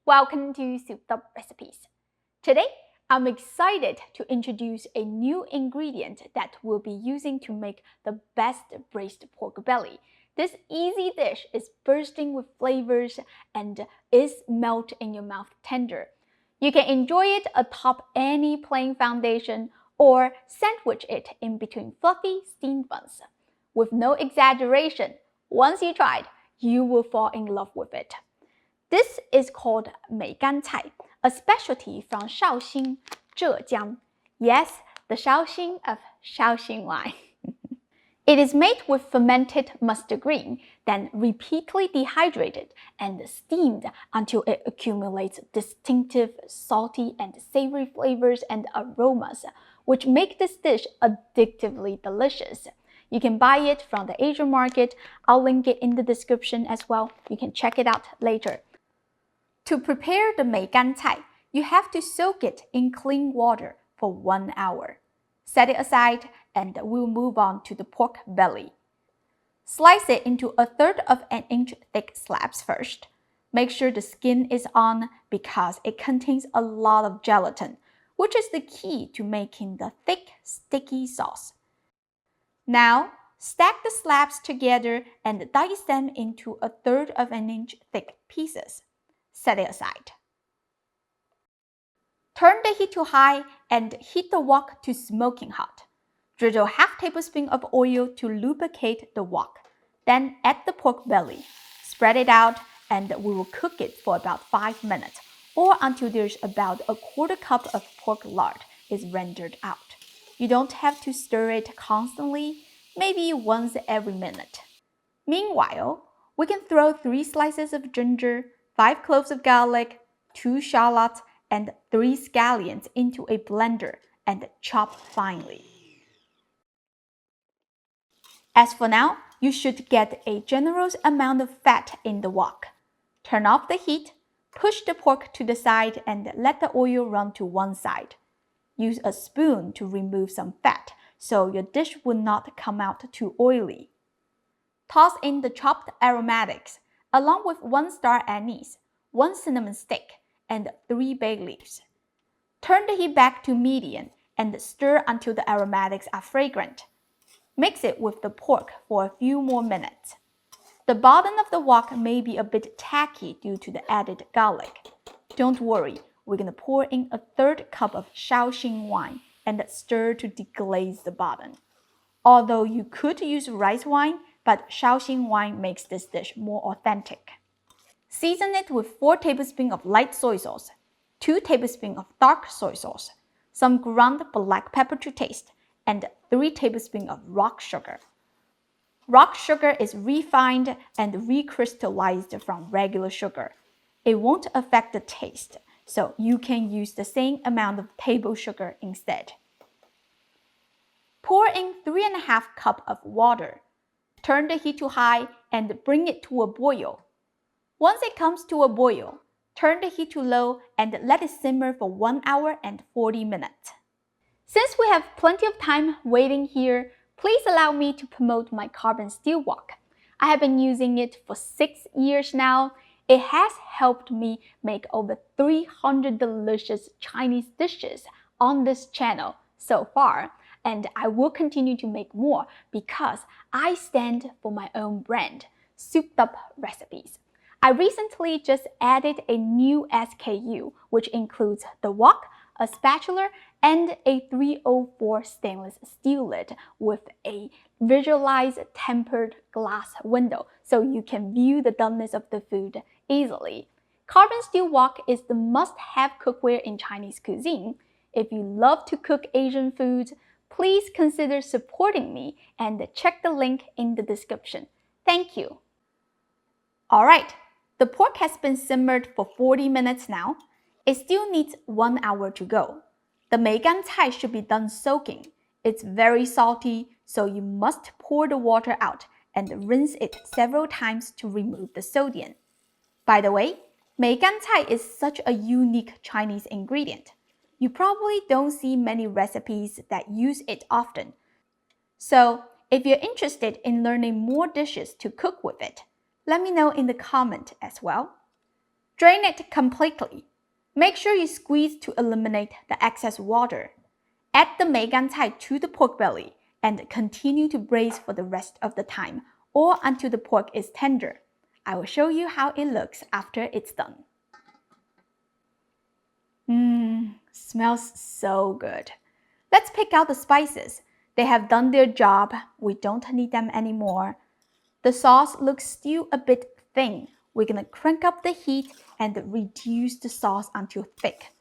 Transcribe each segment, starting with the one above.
Welcome to Souped Up Recipes. Today, I'm excited to introduce a new ingredient that we'll be using to make the best braised pork belly. This easy dish is bursting with flavors and is melt in your mouth tender. You can enjoy it atop any plain foundation or sandwich it in between fluffy steamed buns. With no exaggeration, once you try it, you will fall in love with it. This is called Meigancai, a specialty from Shaoxing, Zhejiang. Yes, the Shaoxing of Shaoxing wine. It is made with fermented mustard green, then repeatedly dehydrated and steamed until it accumulates distinctive salty and savory flavors and aromas, which make this dish addictively delicious. You can buy it from the Asian market. I'll link it in the description as well. You can check it out later. To prepare the Meigancai, you have to soak it in clean water for 1 hour. Set it aside and we'll move on to the pork belly. Slice it into 1/3 of an inch thick slabs first. Make sure the skin is on because it contains a lot of gelatin, which is the key to making the thick, sticky sauce. Now, stack the slabs together and dice them into 1/3 of an inch thick pieces. Set it aside. Turn the heat to high and heat the wok to smoking hot. Drizzle half tablespoon of oil to lubricate the wok. Then add the pork belly. Spread it out and we will cook it for about 5 minutes or until there's about 1/4 cup of pork lard is rendered out. You don't have to stir it constantly, maybe once every minute. Meanwhile, we can throw 3 slices of ginger, 5 cloves of garlic, 2 shallots, and 3 scallions into a blender and chop finely. As for now, you should get a generous amount of fat in the wok. Turn off the heat, push the pork to the side and let the oil run to one side. Use a spoon to remove some fat so your dish will not come out too oily. Toss in the chopped aromatics, along with 1 star anise, 1 cinnamon stick, and 3 bay leaves. Turn the heat back to medium and stir until the aromatics are fragrant. Mix it with the pork for a few more minutes. The bottom of the wok may be a bit tacky due to the added garlic. Don't worry, we're going to pour in 1/3 cup of Shaoxing wine and stir to deglaze the bottom. Although you could use rice wine, but Shaoxing wine makes this dish more authentic. Season it with 4 tablespoons of light soy sauce, 2 tablespoons of dark soy sauce, some ground black pepper to taste, and 3 tablespoons of rock sugar. Rock sugar is refined and recrystallized from regular sugar. It won't affect the taste, so you can use the same amount of table sugar instead. Pour in 3½ cups of water. Turn the heat to high and bring it to a boil. Once it comes to a boil, turn the heat to low and let it simmer for 1 hour and 40 minutes. Since we have plenty of time waiting here, please allow me to promote my carbon steel wok. I have been using it for 6 years now. It has helped me make over 300 delicious Chinese dishes on this channel so far, and I will continue to make more because I stand for my own brand, Souped Up Recipes. I recently just added a new SKU, which includes the wok, a spatula, and a 304 stainless steel lid with a visualized tempered glass window so you can view the doneness of the food easily. Carbon steel wok is the must-have cookware in Chinese cuisine. If you love to cook Asian foods, please consider supporting me and check the link in the description. Thank you. Alright, the pork has been simmered for 40 minutes now. It still needs 1 hour to go. The Meigancai should be done soaking. It's very salty, so you must pour the water out and rinse it several times to remove the sodium. By the way, Meigancai is such a unique Chinese ingredient. You probably don't see many recipes that use it often. So, if you're interested in learning more dishes to cook with it, let me know in the comment as well. Drain it completely. Make sure you squeeze to eliminate the excess water. Add the Meigancai to the pork belly and continue to braise for the rest of the time or until the pork is tender. I will show you how it looks after it's done. Smells so good. Let's pick out the spices. They have done their job. We don't need them anymore. The sauce looks still a bit thin. We're gonna crank up the heat and reduce the sauce until thick.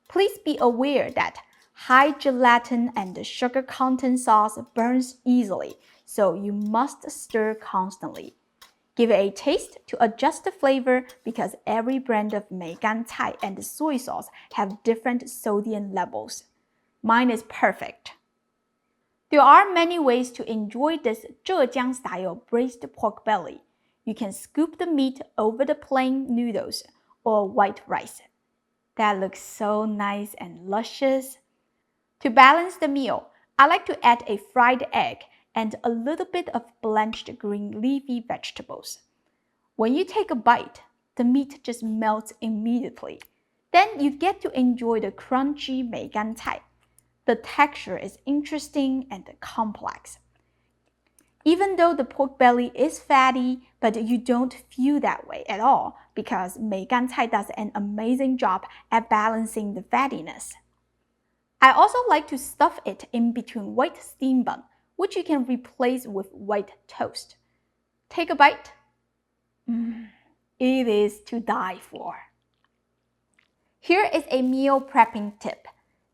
Please be aware that high gelatin and sugar content sauce burns easily, so you must stir constantly. Give it a taste to adjust the flavor because every brand of Meigancai and soy sauce have different sodium levels. Mine is perfect. There are many ways to enjoy this Zhejiang style braised pork belly. You can scoop the meat over the plain noodles or white rice. That looks so nice and luscious. To balance the meal, I like to add a fried egg and a little bit of blanched green leafy vegetables. When you take a bite, the meat just melts immediately. Then you get to enjoy the crunchy Meigancai. The texture is interesting and complex. Even though the pork belly is fatty, but you don't feel that way at all because Meigancai does an amazing job at balancing the fattiness. I also like to stuff it in between white steam bun, which you can replace with white toast. Take a bite. It is to die for. Here is a meal prepping tip.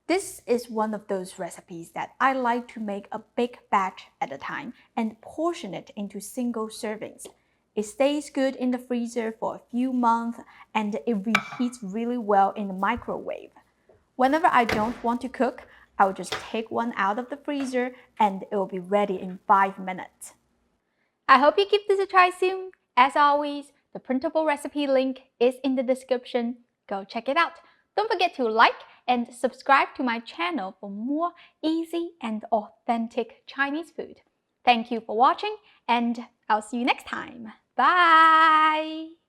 This is one of those recipes that I like to make a big batch at a time and portion it into single servings. It stays good in the freezer for a few months and it reheats really well in the microwave. Whenever I don't want to cook, I'll just take one out of the freezer and it will be ready in 5 minutes. I hope you give this a try soon. As always, the printable recipe link is in the description. Go check it out. Don't forget to like and subscribe to my channel for more easy and authentic Chinese food. Thank you for watching and I'll see you next time. Bye!